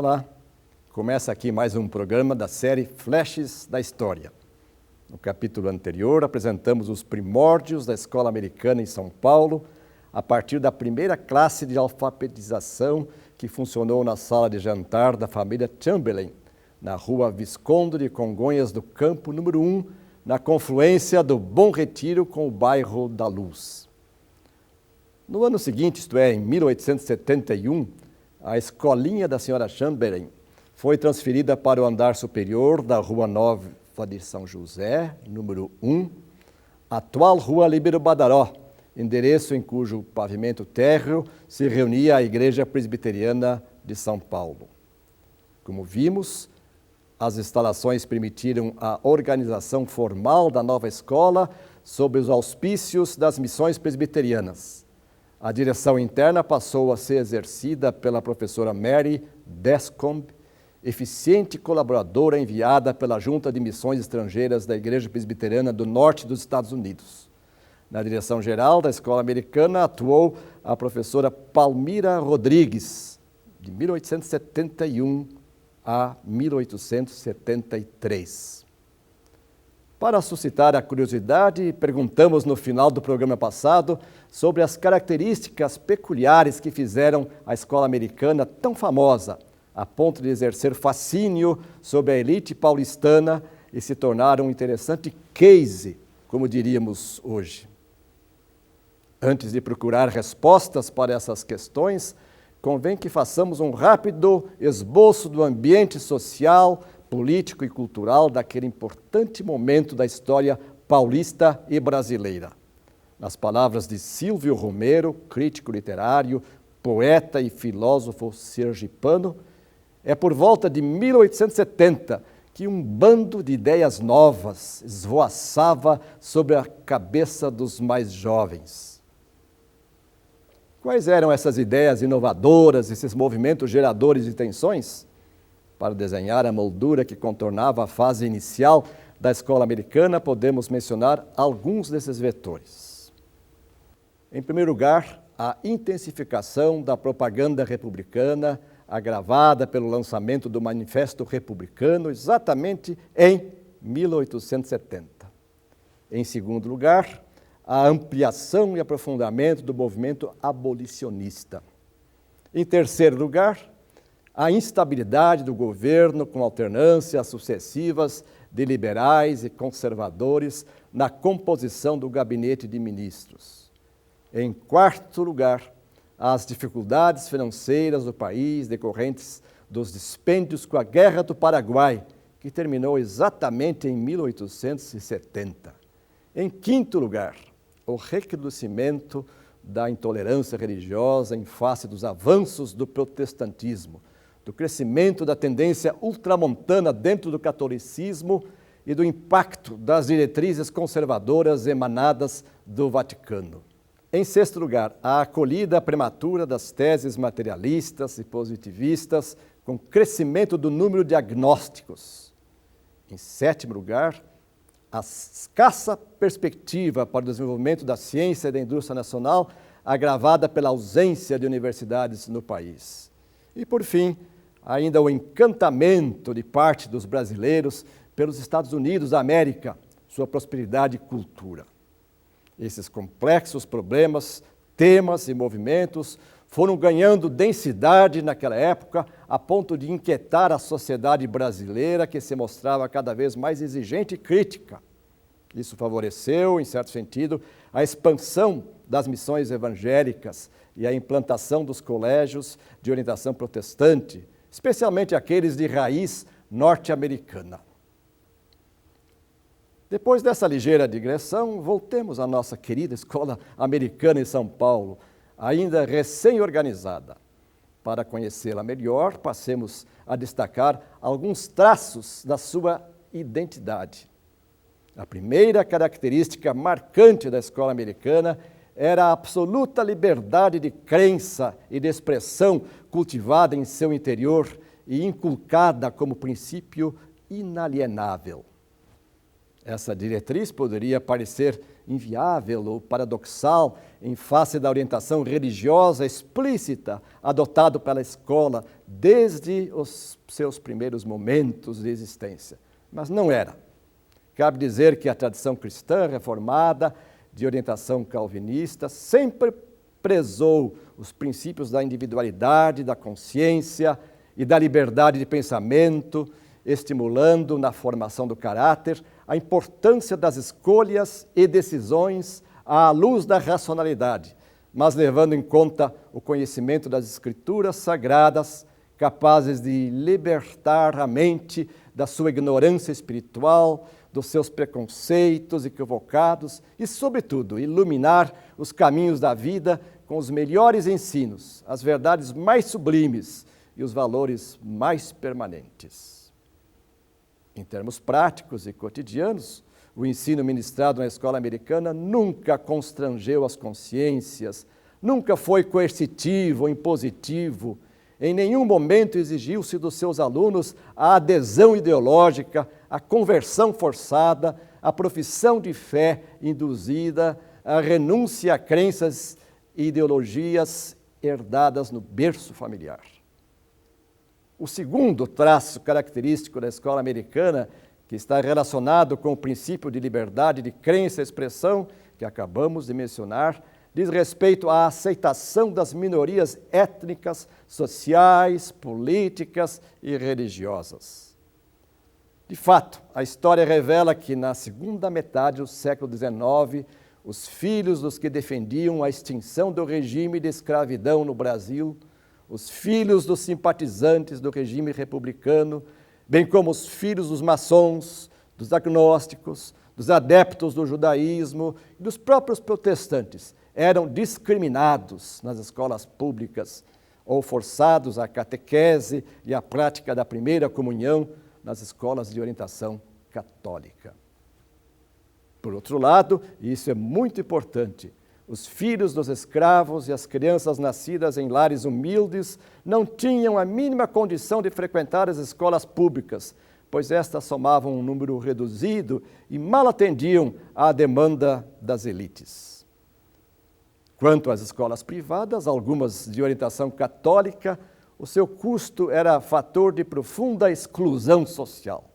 Olá, começa aqui mais um programa da série Flashes da História. No capítulo anterior, apresentamos os primórdios da escola americana em São Paulo, a partir da primeira classe de alfabetização que funcionou na sala de jantar da família Chamberlain, na rua Visconde de Congonhas do Campo, número 1, na confluência do Bom Retiro com o bairro da Luz. No ano seguinte, isto é, em 1871, a escolinha da senhora Chamberlain foi transferida para o andar superior da Rua Nova de São José, número 1, atual Rua Líbero Badaró, endereço em cujo pavimento térreo se reunia a Igreja Presbiteriana de São Paulo. Como vimos, as instalações permitiram a organização formal da nova escola sob os auspícios das missões presbiterianas. A direção interna passou a ser exercida pela professora Mary Descombe, eficiente colaboradora enviada pela Junta de Missões Estrangeiras da Igreja Presbiteriana do Norte dos Estados Unidos. Na direção geral da escola americana atuou a professora Palmira Rodrigues, de 1871 a 1873. Para suscitar a curiosidade, perguntamos no final do programa passado sobre as características peculiares que fizeram a escola americana tão famosa, a ponto de exercer fascínio sobre a elite paulistana e se tornar um interessante case, como diríamos hoje. Antes de procurar respostas para essas questões, convém que façamos um rápido esboço do ambiente social, político e cultural daquele importante momento da história paulista e brasileira. Nas palavras de Silvio Romero, crítico literário, poeta e filósofo sergipano, é por volta de 1870 que um bando de ideias novas esvoaçava sobre a cabeça dos mais jovens. Quais eram essas ideias inovadoras, esses movimentos geradores de tensões? Para desenhar a moldura que contornava a fase inicial da escola americana, podemos mencionar alguns desses vetores. Em primeiro lugar, a intensificação da propaganda republicana, agravada pelo lançamento do Manifesto Republicano, exatamente em 1870. Em segundo lugar, a ampliação e aprofundamento do movimento abolicionista. Em terceiro lugar, a instabilidade do governo com alternâncias sucessivas de liberais e conservadores na composição do gabinete de ministros. Em quarto lugar, as dificuldades financeiras do país decorrentes dos dispêndios com a Guerra do Paraguai, que terminou exatamente em 1870. Em quinto lugar, o recrudescimento da intolerância religiosa em face dos avanços do protestantismo, do crescimento da tendência ultramontana dentro do catolicismo e do impacto das diretrizes conservadoras emanadas do Vaticano. Em sexto lugar, a acolhida prematura das teses materialistas e positivistas, com crescimento do número de agnósticos. Em sétimo lugar, a escassa perspectiva para o desenvolvimento da ciência e da indústria nacional, agravada pela ausência de universidades no país. E, por fim, ainda o encantamento de parte dos brasileiros pelos Estados Unidos da América, sua prosperidade e cultura. Esses complexos problemas, temas e movimentos foram ganhando densidade naquela época, a ponto de inquietar a sociedade brasileira, que se mostrava cada vez mais exigente e crítica. Isso favoreceu, em certo sentido, a expansão das missões evangélicas e a implantação dos colégios de orientação protestante, especialmente aqueles de raiz norte-americana. Depois dessa ligeira digressão, voltemos à nossa querida escola americana em São Paulo, ainda recém-organizada. Para conhecê-la melhor, passemos a destacar alguns traços da sua identidade. A primeira característica marcante da escola americana era a absoluta liberdade de crença e de expressão cultivada em seu interior e inculcada como princípio inalienável. Essa diretriz poderia parecer inviável ou paradoxal em face da orientação religiosa explícita adotada pela escola desde os seus primeiros momentos de existência, mas não era. Cabe dizer que a tradição cristã reformada, de orientação calvinista, sempre prezou os princípios da individualidade, da consciência e da liberdade de pensamento, estimulando na formação do caráter a importância das escolhas e decisões à luz da racionalidade, mas levando em conta o conhecimento das escrituras sagradas, capazes de libertar a mente da sua ignorância espiritual, dos seus preconceitos equivocados e, sobretudo, iluminar os caminhos da vida com os melhores ensinos, as verdades mais sublimes e os valores mais permanentes. Em termos práticos e cotidianos, o ensino ministrado na escola americana nunca constrangeu as consciências, nunca foi coercitivo ou impositivo, em nenhum momento exigiu-se dos seus alunos a adesão ideológica, a conversão forçada, a profissão de fé induzida, a renúncia a crenças e ideologias herdadas no berço familiar. O segundo traço característico da escola americana, que está relacionado com o princípio de liberdade de crença e expressão que acabamos de mencionar, diz respeito à aceitação das minorias étnicas, sociais, políticas e religiosas. De fato, a história revela que na segunda metade do século XIX, os filhos dos que defendiam a extinção do regime de escravidão no Brasil, os filhos dos simpatizantes do regime republicano, bem como os filhos dos maçons, dos agnósticos, dos adeptos do judaísmo e dos próprios protestantes, eram discriminados nas escolas públicas ou forçados à catequese e à prática da primeira comunhão nas escolas de orientação católica. Por outro lado, e isso é muito importante, os filhos dos escravos e as crianças nascidas em lares humildes não tinham a mínima condição de frequentar as escolas públicas, pois estas somavam um número reduzido e mal atendiam à demanda das elites. Quanto às escolas privadas, algumas de orientação católica, o seu custo era fator de profunda exclusão social.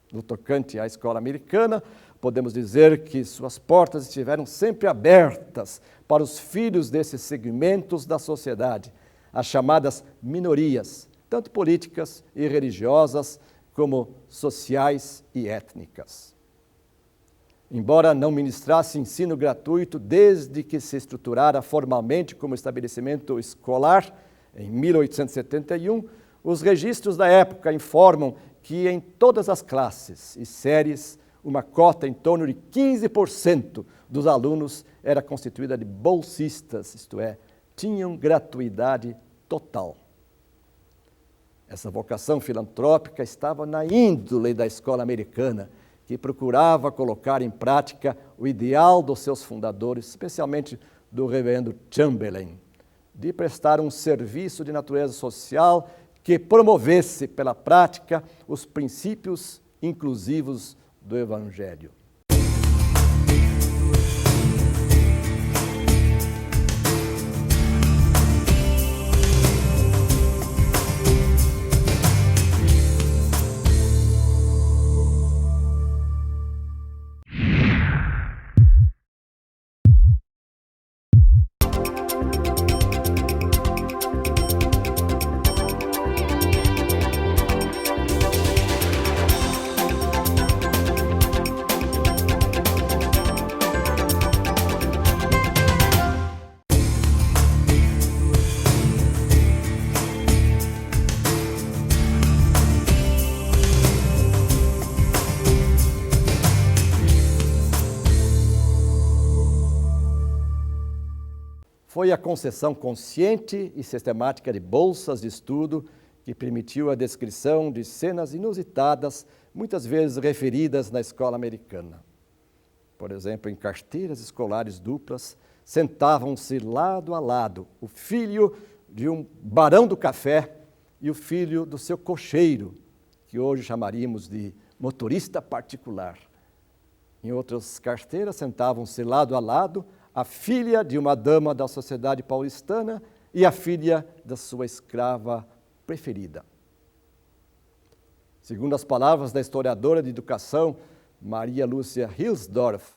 No tocante à escola americana, podemos dizer que suas portas estiveram sempre abertas para os filhos desses segmentos da sociedade, as chamadas minorias, tanto políticas e religiosas, como sociais e étnicas. Embora não ministrasse ensino gratuito desde que se estruturara formalmente como estabelecimento escolar, em 1871, os registros da época informam que em todas as classes e séries, uma cota em torno de 15% dos alunos era constituída de bolsistas, isto é, tinham gratuidade total. Essa vocação filantrópica estava na índole da escola americana, que procurava colocar em prática o ideal dos seus fundadores, especialmente do reverendo Chamberlain, de prestar um serviço de natureza social que promovesse pela prática os princípios inclusivos do Evangelho. Foi a concessão consciente e sistemática de bolsas de estudo que permitiu a descrição de cenas inusitadas, muitas vezes referidas na escola americana. Por exemplo, em carteiras escolares duplas, sentavam-se lado a lado o filho de um barão do café e o filho do seu cocheiro, que hoje chamaríamos de motorista particular, Em outras carteiras sentavam-se lado a lado a filha de uma dama da sociedade paulistana e a filha da sua escrava preferida. Segundo as palavras da historiadora de educação Maria Lúcia Hilsdorf,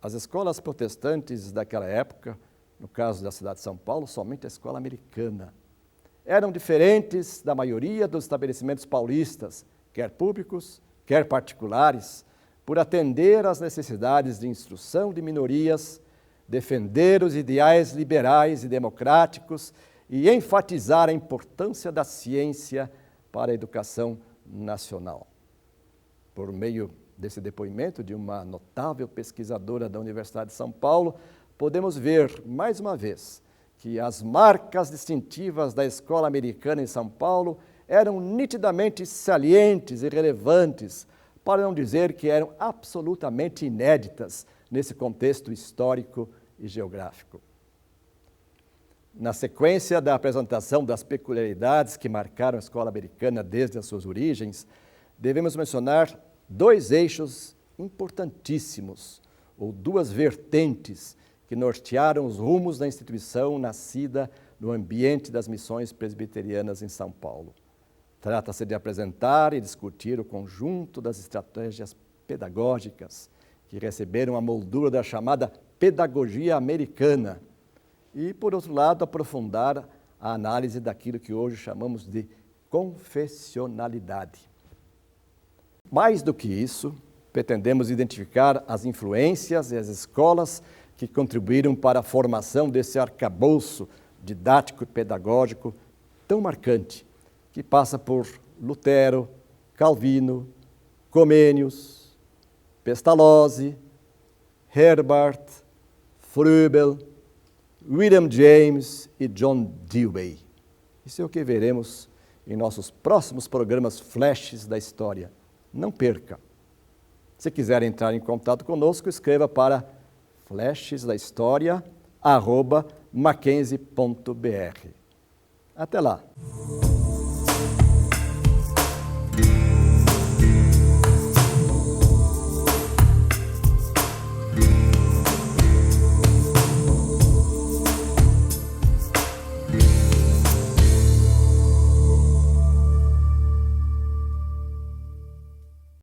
as escolas protestantes daquela época, no caso da cidade de São Paulo, somente a escola americana, eram diferentes da maioria dos estabelecimentos paulistas, quer públicos, quer particulares, por atender às necessidades de instrução de minorias, defender os ideais liberais e democráticos e enfatizar a importância da ciência para a educação nacional. Por meio desse depoimento de uma notável pesquisadora da Universidade de São Paulo, podemos ver, mais uma vez, que as marcas distintivas da escola americana em São Paulo eram nitidamente salientes e relevantes, para não dizer que eram absolutamente inéditas nesse contexto histórico e geográfico. Na sequência da apresentação das peculiaridades que marcaram a escola americana desde as suas origens, devemos mencionar dois eixos importantíssimos, ou duas vertentes, que nortearam os rumos da instituição nascida no ambiente das missões presbiterianas em São Paulo. Trata-se de apresentar e discutir o conjunto das estratégias pedagógicas que receberam a moldura da chamada pedagogia americana e, por outro lado, aprofundar a análise daquilo que hoje chamamos de confessionalidade. Mais do que isso, pretendemos identificar as influências e as escolas que contribuíram para a formação desse arcabouço didático e pedagógico tão marcante, que passa por Lutero, Calvino, Comênius, Pestalozzi, Herbart, Froebel, William James e John Dewey. Isso é o que veremos em nossos próximos programas Flashes da História. Não perca! Se quiser entrar em contato conosco, escreva para flashesdahistoria@mackenzie.br. Até lá!